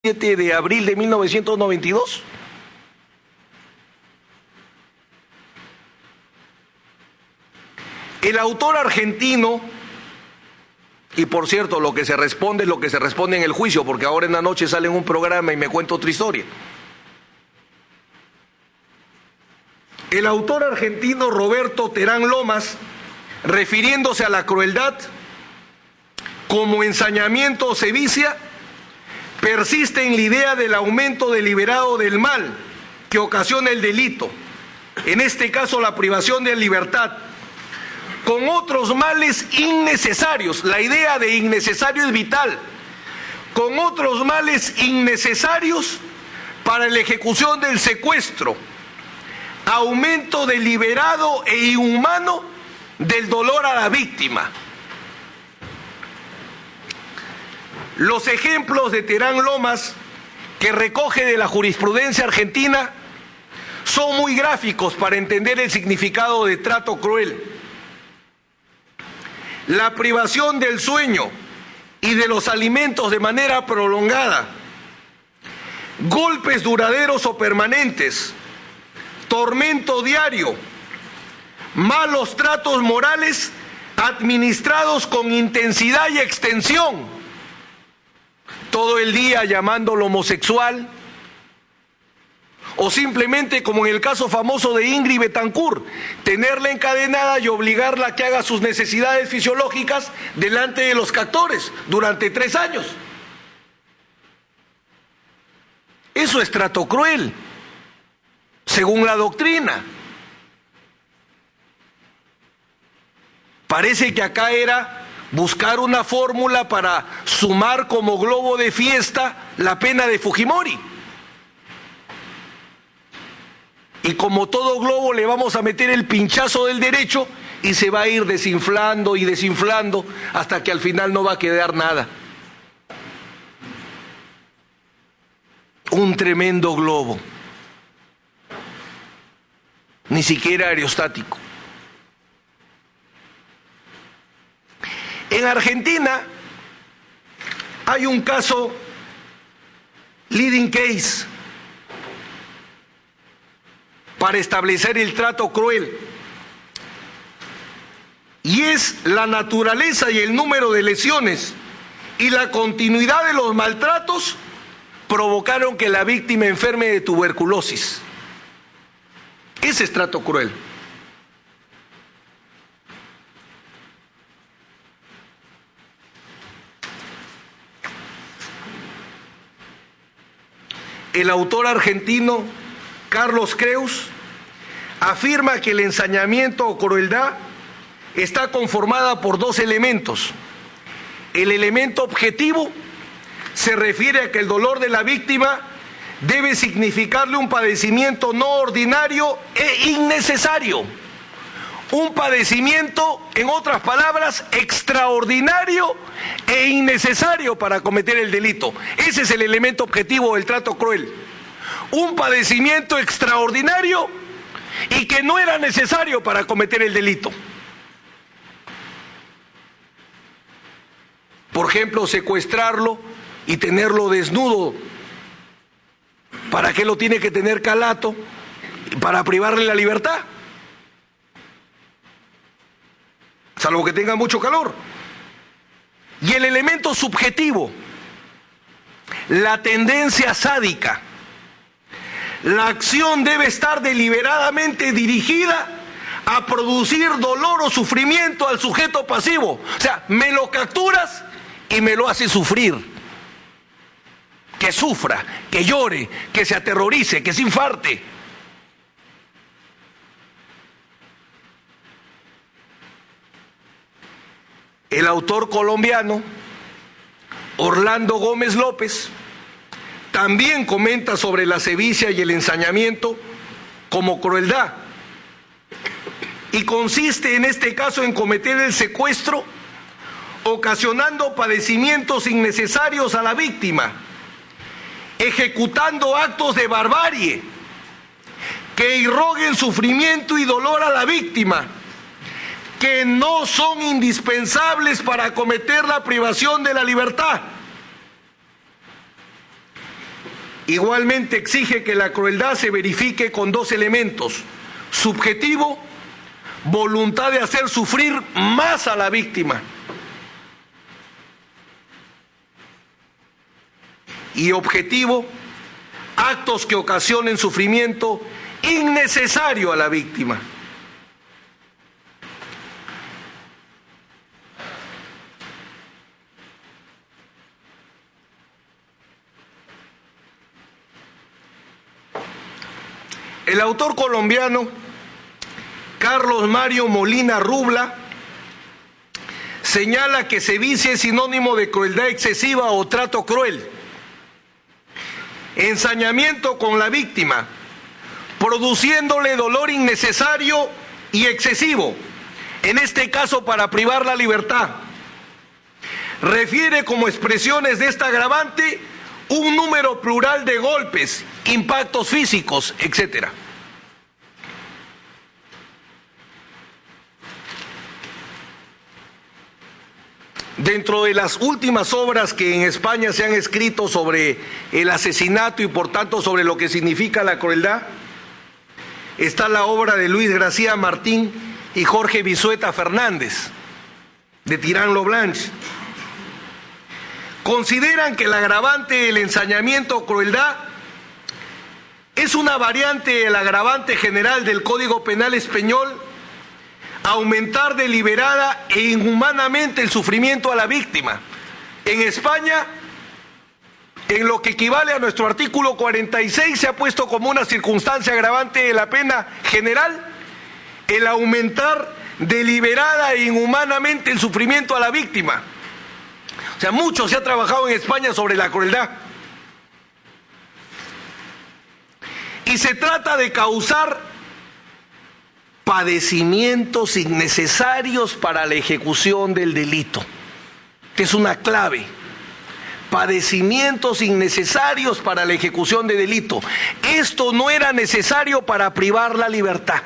7 de abril de 1992. El autor argentino, y por cierto, lo que se responde es lo que se responde en el juicio, porque ahora en la noche sale en un programa y me cuenta otra historia. El autor argentino Roberto Terán Lomas, refiriéndose a la crueldad como ensañamiento o sevicia, persiste en la idea del aumento deliberado del mal que ocasiona el delito, en este caso la privación de libertad, con otros males innecesarios. La idea de innecesario es vital. Con otros males innecesarios para la ejecución del secuestro, aumento deliberado e inhumano del dolor a la víctima. Los ejemplos de Terán Lomas, que recoge de la jurisprudencia argentina, son muy gráficos para entender el significado de trato cruel. La privación del sueño y de los alimentos de manera prolongada, golpes duraderos o permanentes, tormento diario, malos tratos morales administrados con intensidad y extensión, todo el día llamándolo homosexual, o simplemente, como en el caso famoso de Ingrid Betancourt, tenerla encadenada y obligarla a que haga sus necesidades fisiológicas delante de los captores durante 3 años. Eso es trato cruel, según la doctrina. Parece que acá era buscar una fórmula para sumar como globo de fiesta la pena de Fujimori. Y como todo globo le vamos a meter el pinchazo del derecho y se va a ir desinflando y desinflando hasta que al final no va a quedar nada. Un tremendo globo. Ni siquiera aerostático. En Argentina hay un caso, leading case, para establecer el trato cruel. Y es la naturaleza y el número de lesiones y la continuidad de los maltratos provocaron que la víctima enferme de tuberculosis. Ese es trato cruel. El autor argentino Carlos Creus afirma que el ensañamiento o crueldad está conformada por 2 elementos. El elemento objetivo se refiere a que el dolor de la víctima debe significarle un padecimiento no ordinario e innecesario. Un padecimiento, en otras palabras, extraordinario e innecesario para cometer el delito. Ese es el elemento objetivo del trato cruel. Un padecimiento extraordinario y que no era necesario para cometer el delito. Por ejemplo, secuestrarlo y tenerlo desnudo. ¿Para qué lo tiene que tener calato? Para privarle la libertad. Salvo que tenga mucho calor. Y el elemento subjetivo, la tendencia sádica. La acción debe estar deliberadamente dirigida a producir dolor o sufrimiento al sujeto pasivo. O sea, me lo capturas y me lo haces sufrir. Que sufra, que llore, que se aterrorice, que se infarte. El autor colombiano Orlando Gómez López también comenta sobre la sevicia y el ensañamiento como crueldad, y consiste en este caso en cometer el secuestro ocasionando padecimientos innecesarios a la víctima, ejecutando actos de barbarie que irroguen sufrimiento y dolor a la víctima, que no son indispensables para cometer la privación de la libertad. Igualmente exige que la crueldad se verifique con dos elementos: subjetivo, voluntad de hacer sufrir más a la víctima, y objetivo, actos que ocasionen sufrimiento innecesario a la víctima. El autor colombiano Carlos Mario Molina Rubla señala que sevicia es sinónimo de crueldad excesiva o trato cruel. Ensañamiento con la víctima, produciéndole dolor innecesario y excesivo, en este caso para privar la libertad. Refiere como expresiones de esta agravante un número plural de golpes, impactos físicos, etc. Dentro de las últimas obras que en España se han escrito sobre el asesinato y por tanto sobre lo que significa la crueldad, está la obra de Luis García Martín y Jorge Vizueta Fernández, de Tirán-Lo Blanche. Consideran que el agravante del ensañamiento o crueldad es una variante del agravante general del Código Penal español, aumentar deliberada e inhumanamente el sufrimiento a la víctima. En España, en lo que equivale a nuestro artículo 46, se ha puesto como una circunstancia agravante de la pena general el aumentar deliberada e inhumanamente el sufrimiento a la víctima. O sea, mucho se ha trabajado en España sobre la crueldad. Y se trata de causar padecimientos innecesarios para la ejecución del delito, que es una clave. Padecimientos innecesarios para la ejecución de delito. Esto no era necesario para privar la libertad.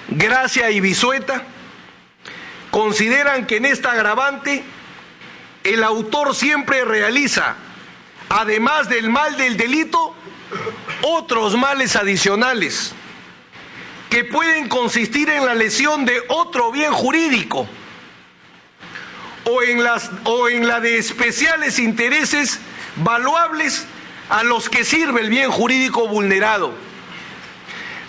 Gracia y Vizueta consideran que en esta agravante el autor siempre realiza, además del mal del delito, otros males adicionales que pueden consistir en la lesión de otro bien jurídico o en la de especiales intereses valuables a los que sirve el bien jurídico vulnerado.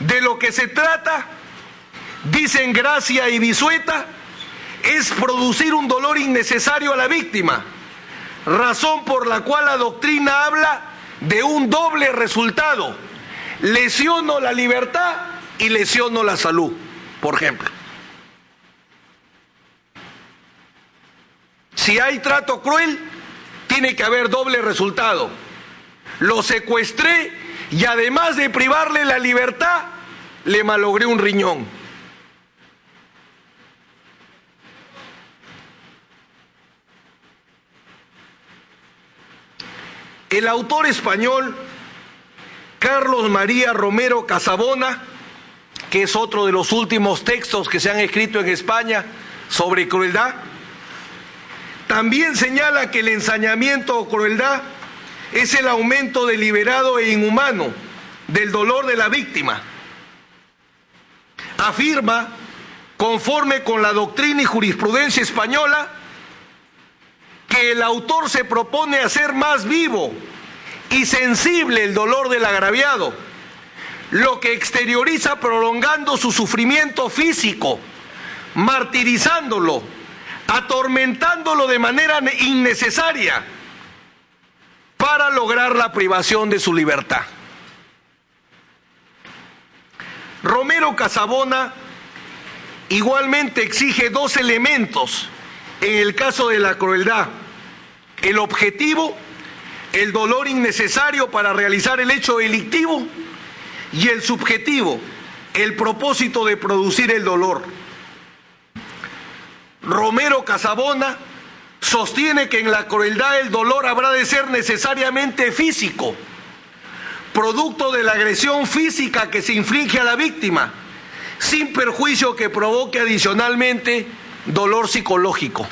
De lo que se trata, dicen Gracia y Vizueta, es producir un dolor innecesario a la víctima, razón por la cual la doctrina habla de un doble resultado: lesiono la libertad y lesiono la salud, por ejemplo. Si hay trato cruel, tiene que haber doble resultado: lo secuestré y además de privarle la libertad, le malogré un riñón. El autor español Carlos María Romero Casabona, que es otro de los últimos textos que se han escrito en España sobre crueldad, también señala que el ensañamiento o crueldad es el aumento deliberado e inhumano del dolor de la víctima. Afirma, conforme con la doctrina y jurisprudencia española, que el autor se propone hacer más vivo y sensible el dolor del agraviado, lo que exterioriza prolongando su sufrimiento físico, martirizándolo, atormentándolo de manera innecesaria para lograr la privación de su libertad. Romero Casabona igualmente exige dos elementos en el caso de la crueldad: el objetivo, el dolor innecesario para realizar el hecho delictivo, y el subjetivo, el propósito de producir el dolor. Romero Casabona sostiene que en la crueldad el dolor habrá de ser necesariamente físico, producto de la agresión física que se inflige a la víctima, sin perjuicio que provoque adicionalmente dolor psicológico.